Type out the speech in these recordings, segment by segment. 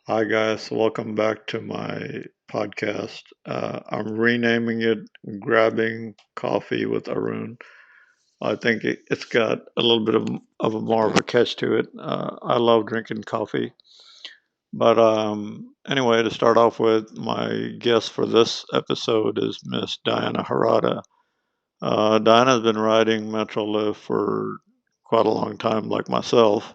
Hi, guys. Welcome back to my podcast. I'm renaming it Grabbing Coffee with Arun. I think it's got a little bit of a more of a catch to it. I love drinking coffee. But anyway, to start off with, my guest for this episode is Miss Dianna Herrada. Diana's been riding MetroLift for quite a long time, like myself.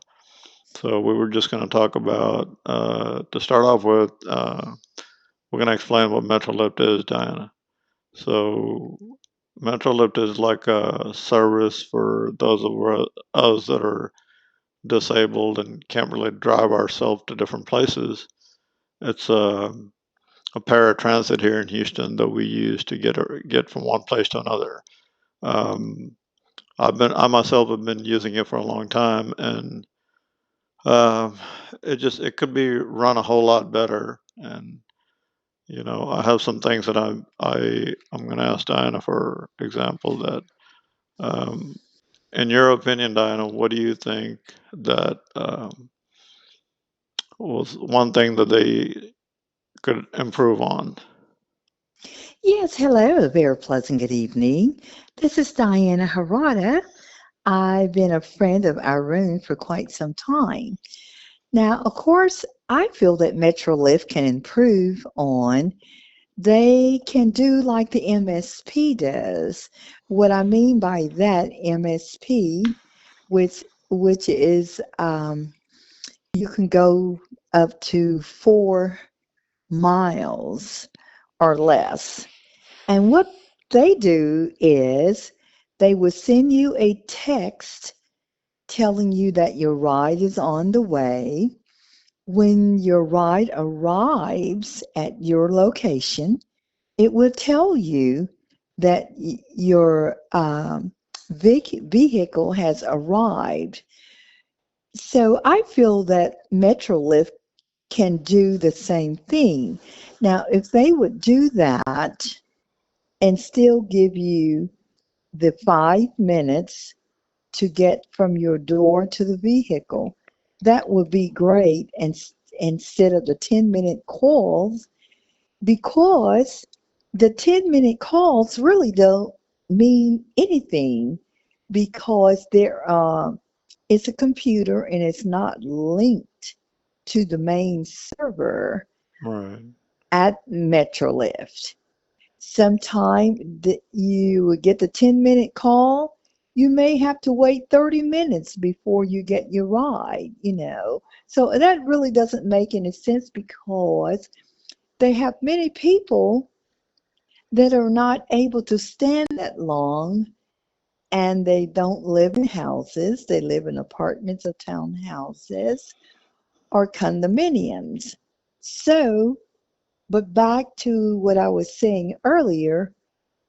So we were just going to talk about, to start off with, we're going to explain what MetroLift is, Diana. So MetroLift is like a service for those of us that are disabled and can't really drive ourselves to different places. It's a paratransit here in Houston that we use to get from one place to another. Um, I myself have been using it for a long time, and uh, it could be run a whole lot better. And I have some things that I'm going to ask Diana for example that, um, in your opinion, Diana, what do you think that was one thing that they could improve on? Yes, hello, a very pleasant good evening. This is Diana Herrada. I've been a friend of Irene for quite some time. Now, of course, I feel that MetroLift can improve on, they can do like the MSP does. What I mean by that, MSP, which is you can go up to 4 miles or less. And what they do is they will send you a text telling you that your ride is on the way. When your ride arrives at your location, it will tell you that your vehicle has arrived. So I feel that Metrolift can do the same thing. Now, if they would do that and still give you the 5 minutes to get from your door to the vehicle, that would be great. And instead of the 10-minute calls, because the 10-minute calls really don't mean anything because it's a computer and it's not linked to the main server Right. at Metrolift. Sometime you would get the 10-minute call, you may have to wait 30 minutes before you get your ride. So that really doesn't make any sense because they have many people that are not able to stand that long, and they don't live in houses. They live in apartments or townhouses or condominiums. So, but back to what I was saying earlier,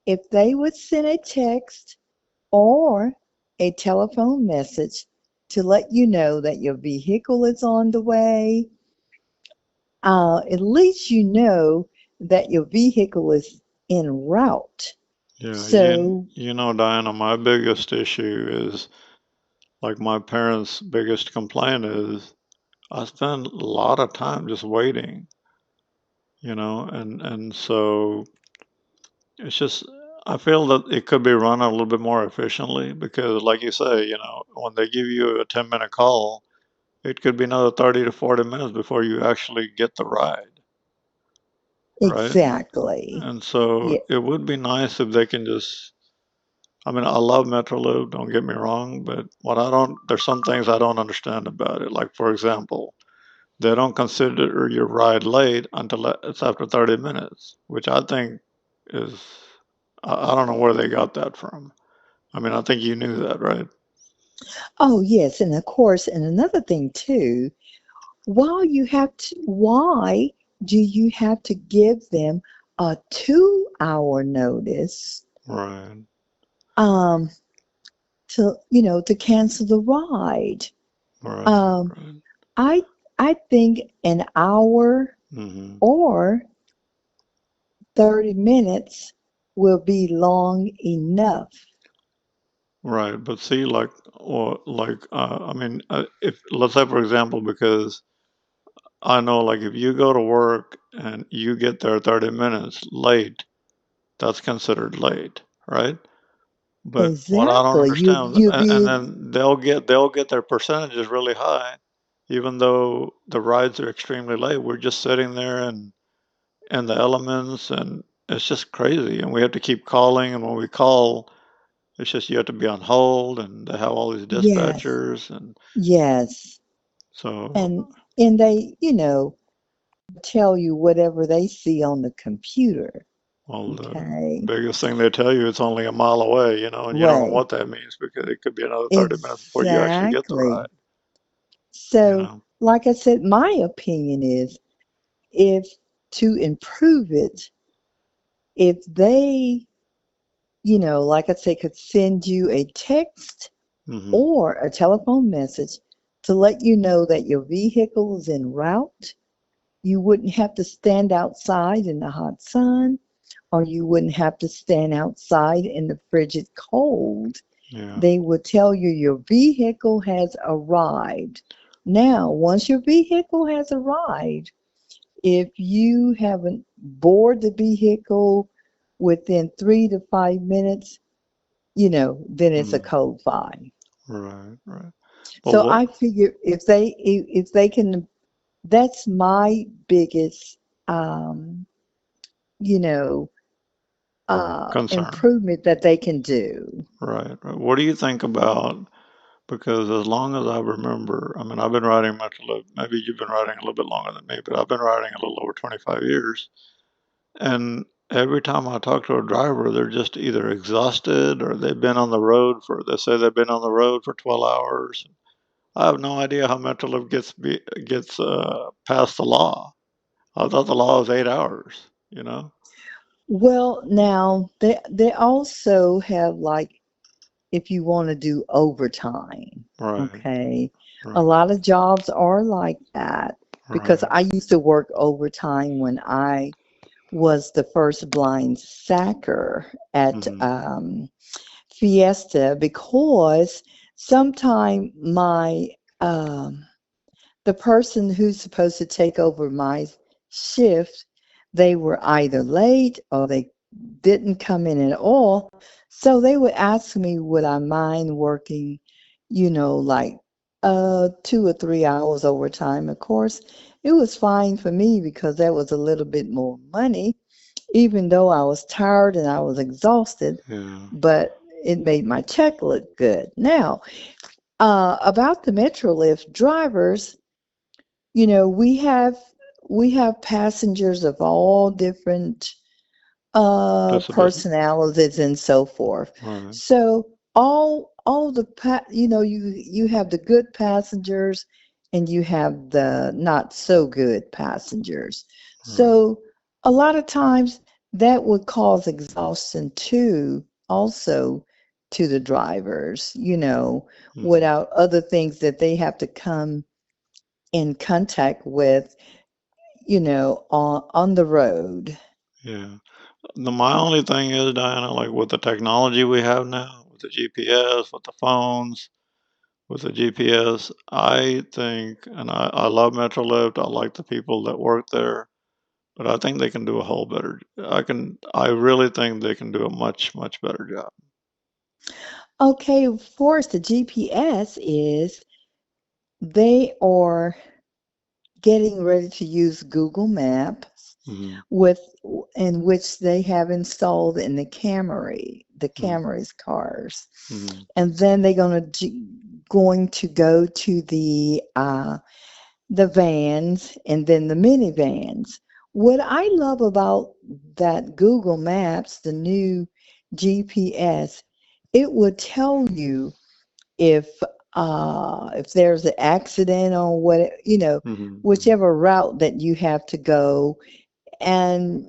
if they would send a text or a telephone message to let you know that your vehicle is on the way, at least you know that your vehicle is en route. Yeah, So, Diana, my biggest issue is, like, my parents' biggest complaint is I spend a lot of time just waiting, and so it's just, I feel that it could be run a little bit more efficiently because, like you say, when they give you a 10-minute call, it could be another 30 to 40 minutes before you actually get the ride, right? exactly. And so Yeah. it would be nice if they can just, I mean, I love Metroloop, don't get me wrong, but there's some things I don't understand about it. Like, for example, they don't consider your ride late until it's after 30 minutes, which I think is, I don't know where they got that from. I mean, I think you knew that, right? Oh, yes. And of course, and another thing too, why do you have to give them a 2 hour notice Right, um to cancel the ride? right, Um right. I I think an hour Hmm. or 30 minutes will be long enough. Right, but see, I mean, if let's say, for example, because I know, like, if you go to work and you get there 30 minutes late, that's considered late, right? But what I don't Exactly. understand, You'll and be then they'll get their percentages really high, even though the rides are extremely late. We're just sitting there and in the elements, and it's just crazy. And we have to keep calling, and when we call, it's just you have to be on hold, and they have all these yes, dispatchers, and yes. so And they, tell you whatever they see on the computer. well, the Okay. biggest thing they tell you it's only a mile away, and you don't know Way. what that means because it could be another 30 minutes before you actually get the Exactly. ride, you So, know. like I said, my opinion is if to improve it, if they, like I said, could send you a text Hmm. or a telephone message to let you know that your vehicle is en route, you wouldn't have to stand outside in the hot sun, or you wouldn't have to stand outside in the frigid cold. Yeah. They would tell you your vehicle has arrived. Now, once your vehicle has arrived, if you haven't boarded the vehicle within 3 to 5 minutes, then it's a Mm. code 5. Right, right. But So what I figure if they can, that's my biggest you know concern? improvement that they can do. Right, right. What do you think about? Because as long as I remember, I mean, I've been riding MetroLift. Maybe you've been riding a little bit longer than me, but I've been riding a little over 25 years. And every time I talk to a driver, they're just either exhausted or they say they've been on the road for 12 hours. I have no idea how MetroLift gets past the law. I thought the law was 8 hours. Well, now they also have, like, if you want to do overtime, Right, okay? A right, lot of jobs are like that because right. I used to work overtime when I was the first blind sacker at Hmm. Fiesta, because sometime um, the person who's supposed to take over my shift, they were either late or they didn't come in at all. So they would ask me, would I mind working, like 2 or 3 hours overtime. Of course, it was fine for me because that was a little bit more money, even though I was tired and I was exhausted, Yeah. but it made my check look good. Now, about the MetroLift drivers, we have passengers of all different Disability. personalities and so forth. Right, So all the you have the good passengers and you have the not so good passengers. right. So a lot of times that would cause exhaustion too, also to the drivers, Hmm. without other things that they have to come in contact with, on the road. Yeah. My only thing is, Diana, like with the technology we have now, with the GPS, with the phones, with the GPS, I think, and I love MetroLift. I like the people that work there, but I think they can do a whole better. I really think they can do a much, much better job. Okay, of course, the GPS is they are getting ready to use Google Maps Hmm. with in which they have installed in the Camry's cars. Hmm. And then they're going to go to the vans and then the minivans. What I love about that Google Maps, the new GPS, it would tell you if if there's an accident or what, Hmm. Hmm. whichever route that you have to go, and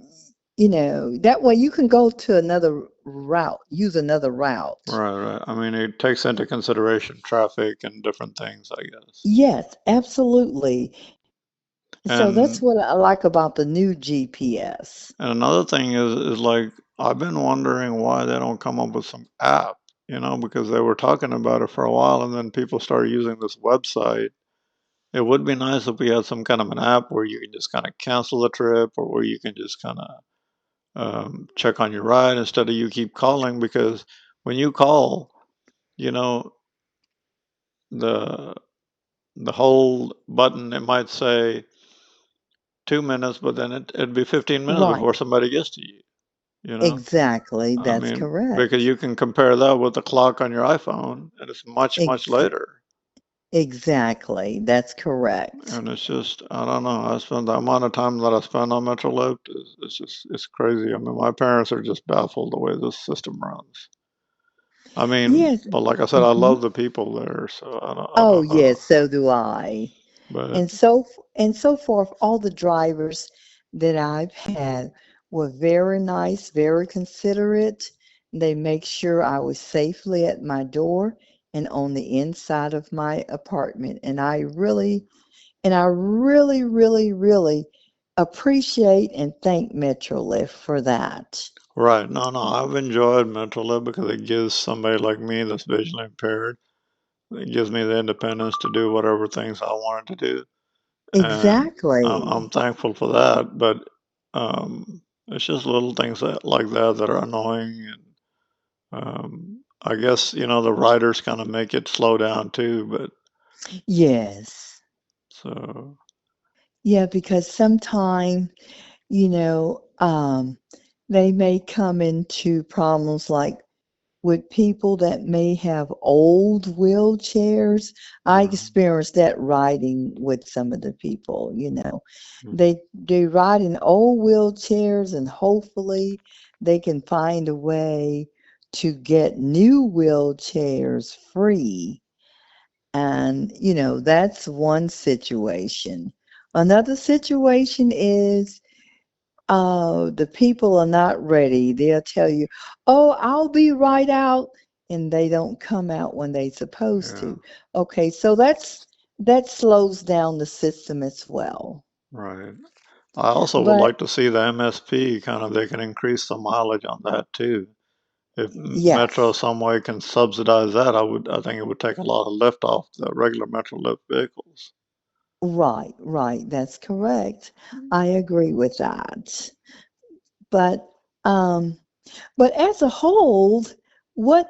that way you can go to another route, use another route. Right, right. I mean, it takes into consideration traffic and different things, I guess. Yes, absolutely. So that's And what I like about the new GPS. And another thing is like I've been wondering why they don't come up with some app, because they were talking about it for a while and then people started using this website it would be nice if we had some kind of an app where you can just kind of cancel the trip, or where you can just kind of check on your ride instead of you keep calling, because when you call, you know, the the whole button, it might say 2 minutes, but then it'd be 15 minutes Right. before somebody gets to you, you know? Exactly. I That's mean, because correct. you can compare that with the clock on your iPhone, and it's much, much Ex later. exactly. That's correct. And it's just, I don't know. I spend the amount of time that I spend on MetroLift is it's just it's crazy. I mean, my parents are just baffled the way this system runs. I mean, Yes. but like I said, I Hmm. love the people there, so I Oh, don't, yes, so do I. but And so forth, all the drivers that I've had were very nice, very considerate. They make sure I was safely at my door and on the inside of my apartment. And I really, really appreciate and thank MetroLift for that. right, no, no, I've enjoyed MetroLift because it gives somebody like me that's visually impaired, it gives me the independence to do whatever things I wanted to do, and I'm Exactly. thankful for that. But it's just little things like that that are annoying, and I guess the riders kind of make it slow down too. But Yes. so Yeah, because sometimes you know, they may come into problems like with people that may have old wheelchairs. I mhm, experienced that riding with some of the people. mhm, They ride in old wheelchairs and hopefully they can find a way to get new wheelchairs free. And, that's one situation. Another situation is the people are not ready. They'll tell you, "Oh, I'll be right out," and they don't come out when they supposed yeah, to. Okay, so that slows down the system as well. right. I also would But like to see the MSP kind of, they can increase the mileage on that too. If Metro yes, some way can subsidize that, I think it would take a lot of lift off the regular Metro lift vehicles. right, right, that's correct. I agree with that. But um, but as a whole, what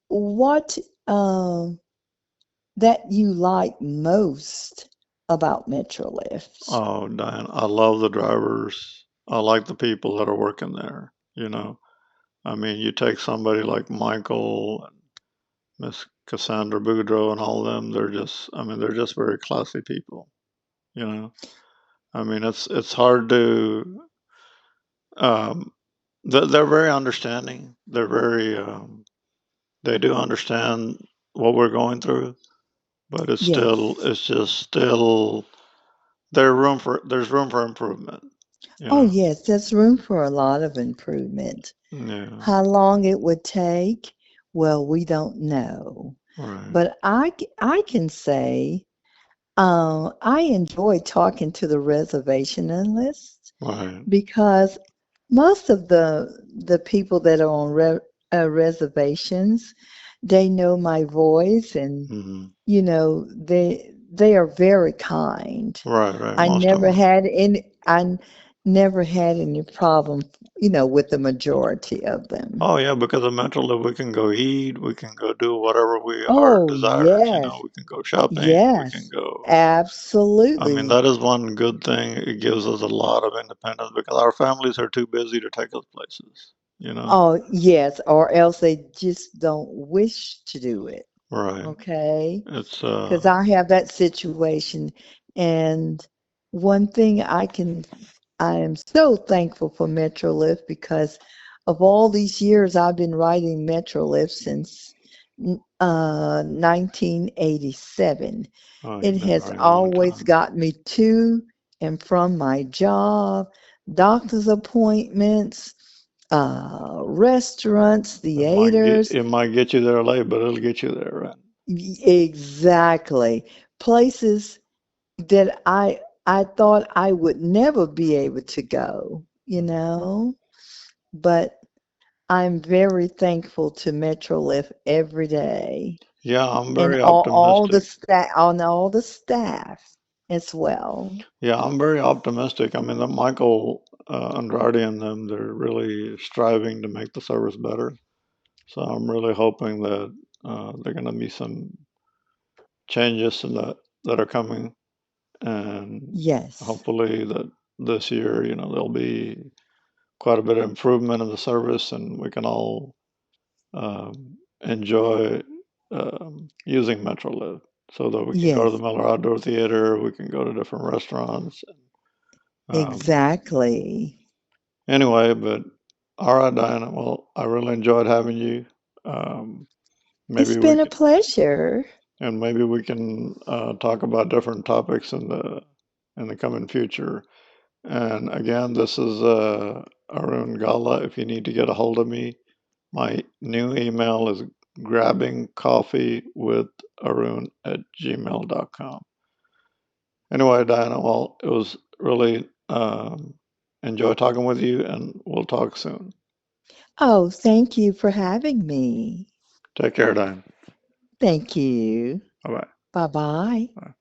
what that you like most about MetroLift? Oh, Diane, I love the drivers. I like the people that are working there. I mean, you take somebody like Michael and Miss Cassandra Boudreau and all of them. I mean, they're just very classy people. You know, I mean, it's hard to. Um, they're very understanding. They do understand what we're going through, but Yes. it's just still there's room for improvement. You Oh, know, yes, there's room for a lot of improvement. yeah, How long it would take? Well, we don't know. right, But I can say I enjoy talking to the reservationalists right, because most of the people that are on reservations, they know my voice and hmm, they are very kind. right, right. I Most of never them. had any I never had any problem, with the majority of them. Oh yeah, because of mental, lift, we can go eat, we can go do whatever our Oh, desires. yes. We can go shopping, we can Yes. go. I mean, Absolutely. that is one good thing. It gives us a lot of independence because our families are too busy to take us places. You know, Oh, yes, or else they just don't wish to do it. right? Okay? It's Because I have that situation. And one thing I am so thankful for MetroLift because of all these years I've been riding MetroLift since 1987. oh, It you've been has riding a long always time. got me to and from my job, doctor's appointments, restaurants, theaters. It might get you there late, but it'll get you there, right? Exactly. Places that I thought I would never be able to go. But I'm very thankful to MetroLift every day. Yeah, I'm and very all the optimistic. staff on all the staff as well. Yeah, I'm very optimistic. I mean, that Michael Andrade and them, they're really striving to make the service better. So I'm really hoping that there are going to be some changes in that are coming, and Yes, hopefully that this year, there'll be quite a bit of improvement in the service, and we can all enjoy using MetroLift, so that we can go to the yes, Miller Outdoor Theater, we can go to different restaurants. Um, exactly. anyway, but all right, Diana. Well, I really enjoyed having you. Um, It's maybe we been a can, pleasure. and maybe we can talk about different topics in the coming future. And again, this is Arun Gala. If you need to get a hold of me, my new email is grabbingcoffeewitharun@gmail.com. Anyway, Diana, well, it was really enjoy talking with you, and we'll talk soon. Oh, thank you for having me. Take care, Diana. Thank you. Bye Bye bye. bye.